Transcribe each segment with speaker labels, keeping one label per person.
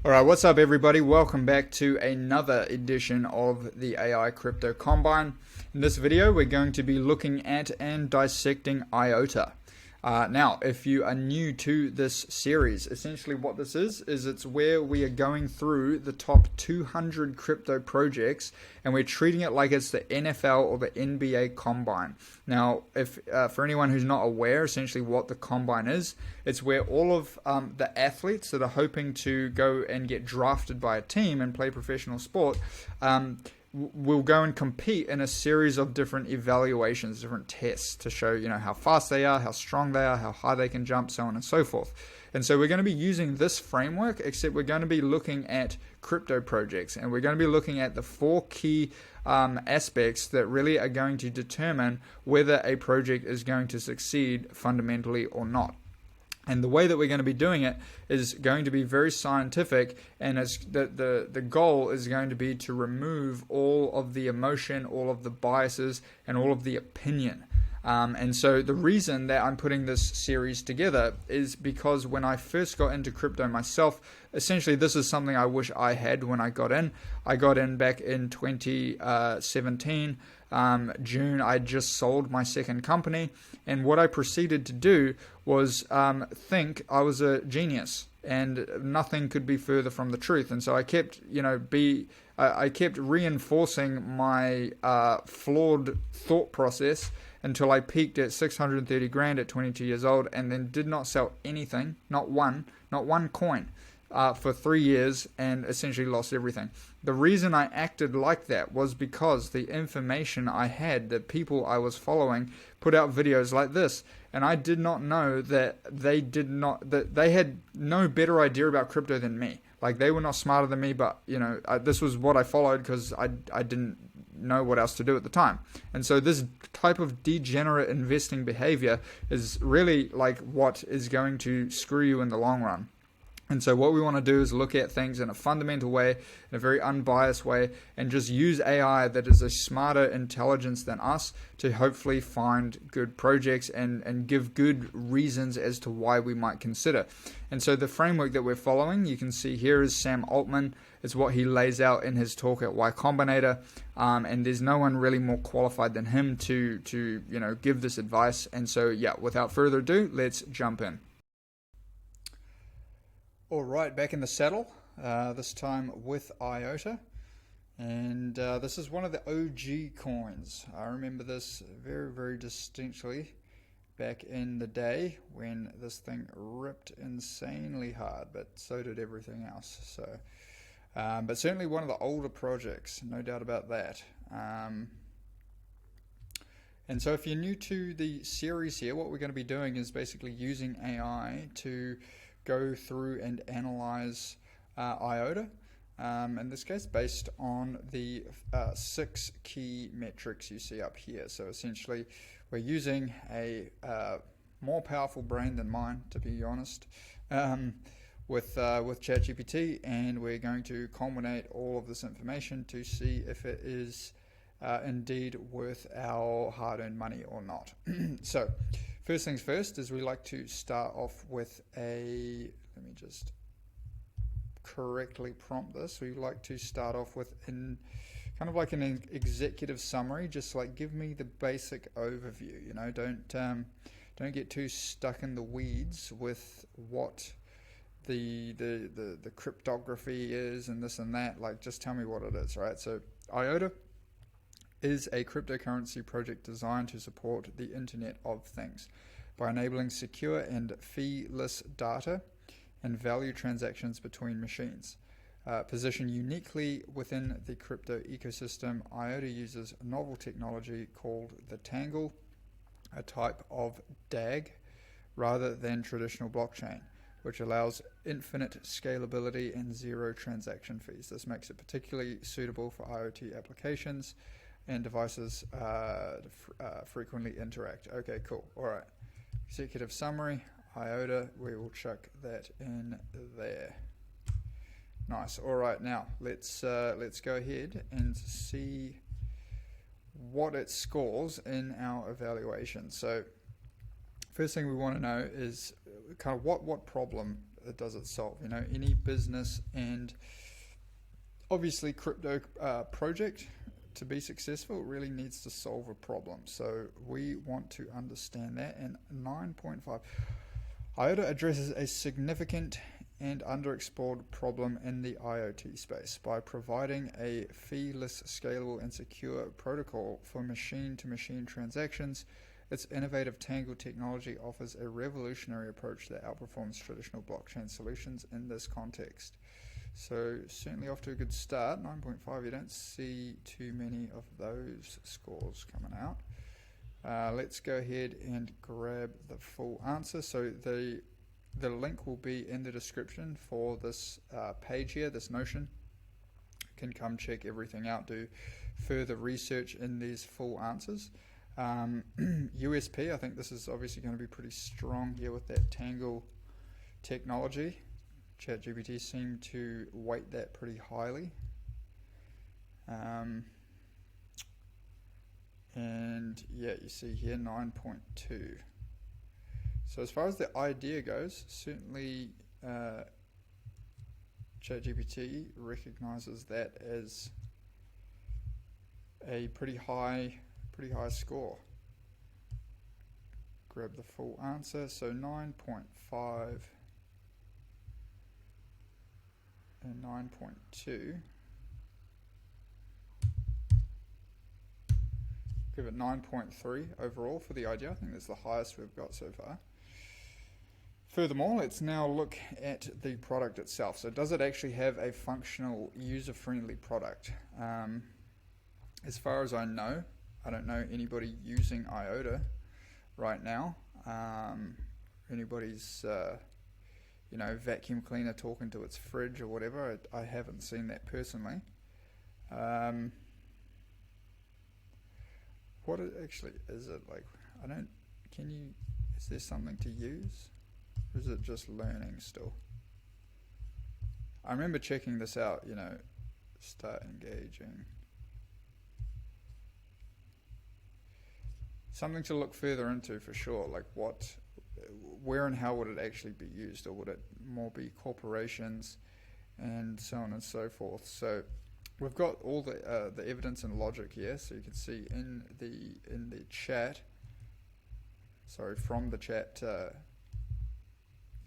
Speaker 1: All right, what's up, everybody? Welcome back to another edition of the AI Crypto Combine. In this video, we're going to be looking at and dissecting IOTA. Now, if you are new to this series, essentially what this is it's where we are going through the top 200 crypto projects and we're treating it like it's the NFL or the NBA Combine. Now, if for anyone who's not aware, essentially what the Combine is, it's where all of the athletes that are hoping to go and get drafted by a team and play professional sport will go and compete in a series of different evaluations, different tests to show, how fast they are, how strong they are, how high they can jump, so on and so forth. And so we're going to be using this framework, except we're going to be looking at crypto projects, and we're going to be looking at the four key aspects that really are going to determine whether a project is going to succeed fundamentally or not. And the way that we're going to be doing it is going to be very scientific, and the goal is going to be to remove all of the emotion, all of the biases, and all of the opinion. And so the reason that I'm putting this series together is because when I first got into crypto myself, essentially this is something I wish I had when I got in. I got in back in 2017. June, I just sold my second company, and what I proceeded to do was think I was a genius, and nothing could be further from the truth. And so I kept, I kept reinforcing my flawed thought process until I peaked at 630 grand at 22 years old, and then did not sell anything, not one coin. For 3 years, and essentially lost everything. The reason I acted like that was because the information I had, the people I was following, put out videos like this, and I did not know that they had no better idea about crypto than me. Like, they were not smarter than me, but this was what I followed because I didn't know what else to do at the time. And so this type of degenerate investing behavior is really like what is going to screw you in the long run. And so what we want to do is look at things in a fundamental way, in a very unbiased way, and just use AI that is a smarter intelligence than us to hopefully find good projects and give good reasons as to why we might consider. And so the framework that we're following, you can see here, is Sam Altman. It's what he lays out in his talk at Y Combinator, and there's no one really more qualified than him to give this advice. And so without further ado, let's jump in. All right, back in the saddle, this time with IOTA, and this is one of the OG coins. I remember this very, very distinctly back in the day when this thing ripped insanely hard, but so did everything else. So, but certainly one of the older projects, no doubt about that. And so if you're new to the series here, what we're going to be doing is basically using AI to go through and analyze IOTA, in this case based on the 6 key metrics you see up here. So essentially we're using a more powerful brain than mine, to be honest, with ChatGPT, and we're going to culminate all of this information to see if it is indeed worth our hard-earned money or not. So first things first is we like to start off with let me just correctly prompt this. We like to start off with kind of like an executive summary, just like give me the basic overview. Don't get too stuck in the weeds with what the cryptography is and this and that. Like, just tell me what it is, right? So IOTA is a cryptocurrency project designed to support the Internet of Things by enabling secure and fee-less data and value transactions between machines. Positioned uniquely within the crypto ecosystem, IOTA uses a novel technology called the Tangle, a type of DAG, rather than traditional blockchain, which allows infinite scalability and zero transaction fees. This makes it particularly suitable for IoT applications and devices frequently interact. Okay, cool. All right. Executive summary, IOTA, we will chuck that in there. Nice. All right, now let's go ahead and see what it scores in our evaluation. So first thing we want to know is kind of what problem does it solve? You know, any business and obviously crypto project to be successful really needs to solve a problem. So we want to understand that. And 9.5, IOTA addresses a significant and underexplored problem in the IoT space by providing a fee-less, scalable, and secure protocol for machine-to-machine transactions. Its innovative Tangle technology offers a revolutionary approach that outperforms traditional blockchain solutions in this context. So certainly off to a good start. 9.5, you don't see too many of those scores coming out. Let's go ahead and grab the full answer. So the link will be in the description for this page here, this Notion. You can come check everything out, do further research in these full answers. USP, I think this is obviously going to be pretty strong here with that Tangle technology. ChatGPT seemed to weight that pretty highly. And yeah, you see here 9.2. So as far as the idea goes, certainly ChatGPT recognizes that as a pretty high score. Grab the full answer. So 9.5 and 9.2. Give it 9.3 overall for the idea. I think that's the highest we've got so far. Furthermore, let's now look at the product itself. So does it actually have a functional, user-friendly product? As far as I know, I don't know anybody using IOTA right now. Anybody's vacuum cleaner talking to its fridge or whatever. I haven't seen that personally. What actually is it like? Is there something to use? Or is it just learning still? I remember checking this out, start engaging. Something to look further into for sure, like where and how would it actually be used, or would it more be corporations and so on and so forth. So we've got all the evidence and logic here, so you can see in the chat. Sorry, from the chat,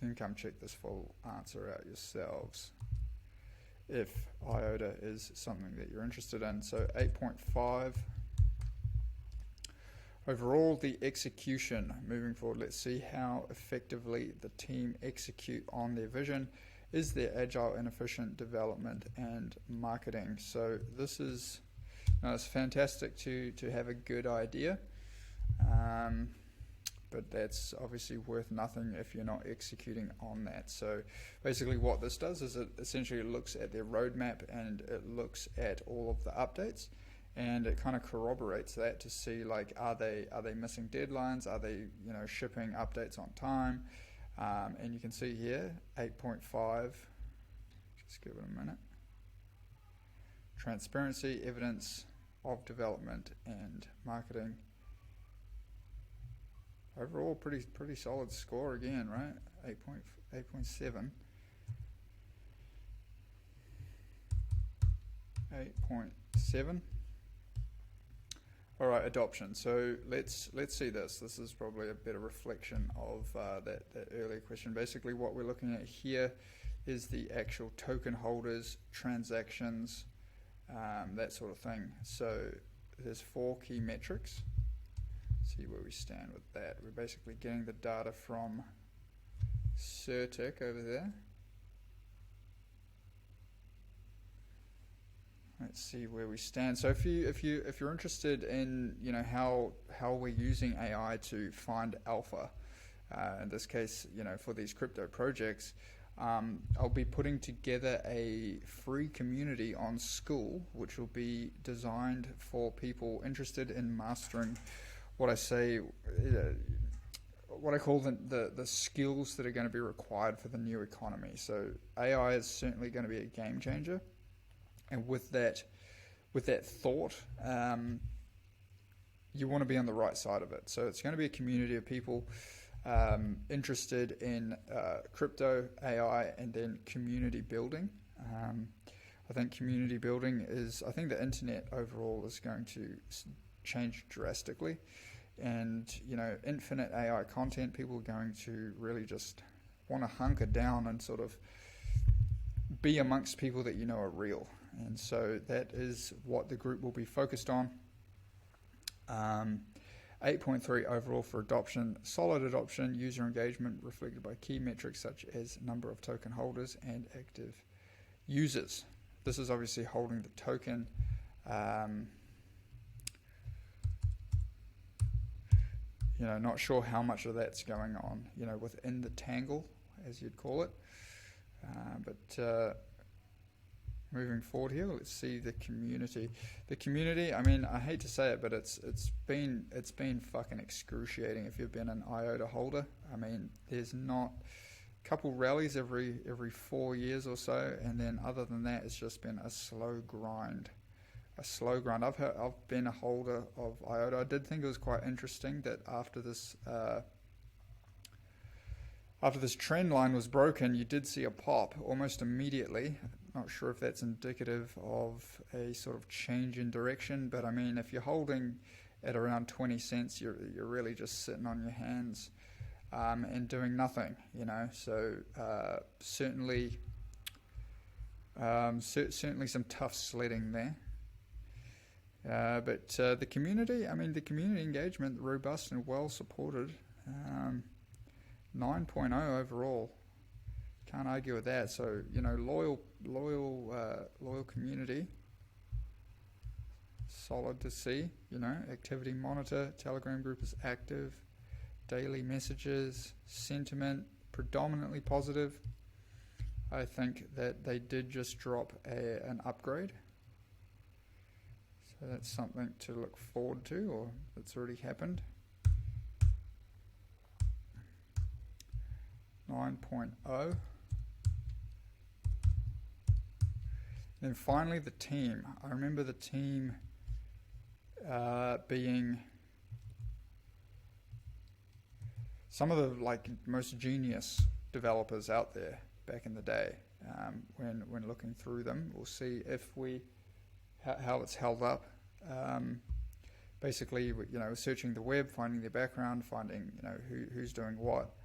Speaker 1: you can come check this full answer out yourselves if IOTA is something that you're interested in. So 8.5. Overall, the execution moving forward, let's see how effectively the team execute on their vision. Is there agile and efficient development and marketing? So this is, it's fantastic to have a good idea, but that's obviously worth nothing if you're not executing on that. So basically what this does is it essentially looks at their roadmap and it looks at all of the updates, and it kind of corroborates that to see, like, are they missing deadlines? Are they shipping updates on time? And you can see here 8.5. Just give it a minute. Transparency, evidence of development, and marketing. Overall, pretty solid score again, right? 8.7. 8.7. All right, adoption. So let's see this. This is probably a better reflection of that earlier question. Basically, what we're looking at here is the actual token holders, transactions, that sort of thing. So there's 4 key metrics. See where we stand with that. We're basically getting the data from Certic over there. Let's see where we stand. So if you're interested in how we're using AI to find alpha, in this case for these crypto projects, I'll be putting together a free community on School, which will be designed for people interested in mastering what I call the skills that are going to be required for the new economy. So AI is certainly going to be a game changer. And with that thought, you want to be on the right side of it. So it's going to be a community of people interested in crypto, AI, and then community building. I think community building I think the internet overall is going to change drastically. And, infinite AI content, people are going to really just want to hunker down and sort of be amongst people that are real. And so that is what the group will be focused on. 8.3 overall for adoption, solid adoption, user engagement reflected by key metrics such as number of token holders and active users. This is obviously holding the token. Not sure how much of that's going on, within the tangle, as you'd call it. But moving forward here, let's see the community. The community, I mean, I hate to say it, but it's been fucking excruciating if you've been an IOTA holder. I mean, there's not a couple rallies every 4 years or so, and then other than that, it's just been a slow grind. I've been a holder of IOTA. I did think it was quite interesting that after this trend line was broken, you did see a pop almost immediately. Not sure if that's indicative of a sort of change in direction, but I mean, if you're holding at around 20 cents, you're really just sitting on your hands and doing nothing, So certainly some tough sledding there. But the community engagement, robust and well supported. 9.0 overall. Can't argue with that. So, loyal community. Solid to see. Activity monitor, Telegram group is active. Daily messages, sentiment, predominantly positive. I think that they did just drop an upgrade. So that's something to look forward to, or that's already happened. 9.0. Then finally the team. I remember the team being some of the most genius developers out there back in the day. When looking through them, we'll see how it's held up. Basically, searching the web, finding their background, finding who's doing what,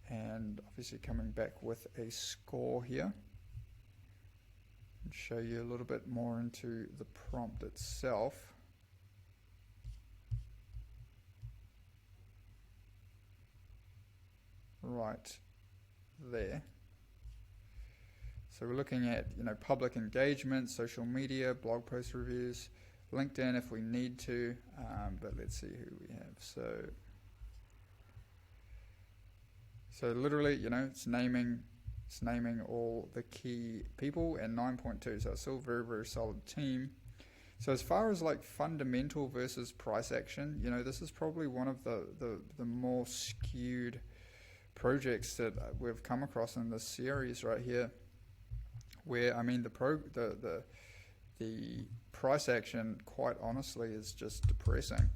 Speaker 1: and obviously coming back with a score here. And show you a little bit more into the prompt itself. Right there. So we're looking at public engagement, social media, blog post reviews, LinkedIn if we need to, but let's see who we have. So literally, it's naming all the key people, and 9.2. So it's still a very, very solid team. So as far as fundamental versus price action, this is probably one of the more skewed projects that we've come across in this series right here. Where the price action, quite honestly, is just depressing.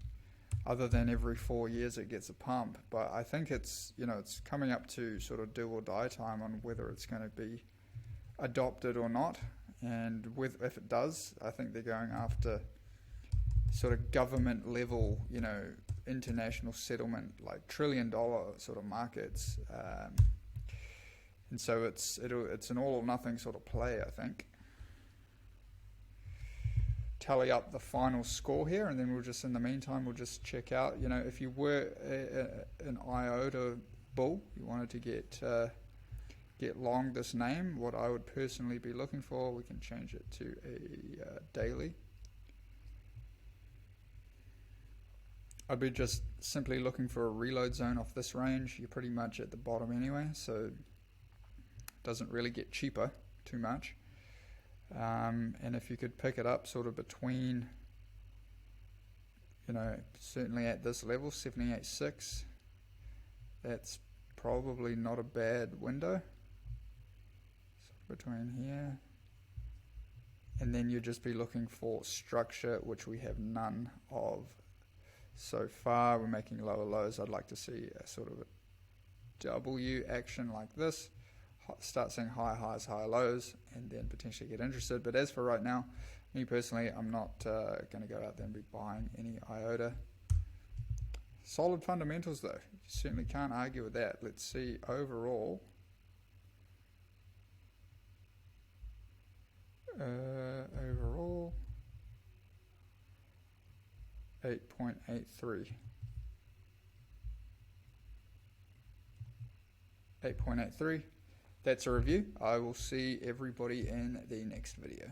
Speaker 1: Other than every 4 years it gets a pump, but I think it's coming up to sort of do or die time on whether it's going to be adopted or not. And if it does, I think they're going after sort of government level, international settlement, like $1 trillion sort of markets. And so it's an all or nothing sort of play, I think. Tally up the final score here, and then in the meantime, we'll just check out, if you were an IOTA bull, you wanted to get long this name, what I would personally be looking for, we can change it to a daily. I'd be just simply looking for a reload zone off this range. You're pretty much at the bottom anyway, so doesn't really get cheaper too much. And if you could pick it up sort of between, certainly at this level, 78.6, that's probably not a bad window. So between here. And then you'd just be looking for structure, which we have none of so far. We're making lower lows. I'd like to see a sort of W action like this, start seeing high highs, high lows, and then potentially get interested. But as for right now, me personally, I'm not going to go out there and be buying any IOTA. Solid fundamentals though, you certainly can't argue with that. Let's see overall. Overall 8.83. 8.83. That's a review. I will see everybody in the next video.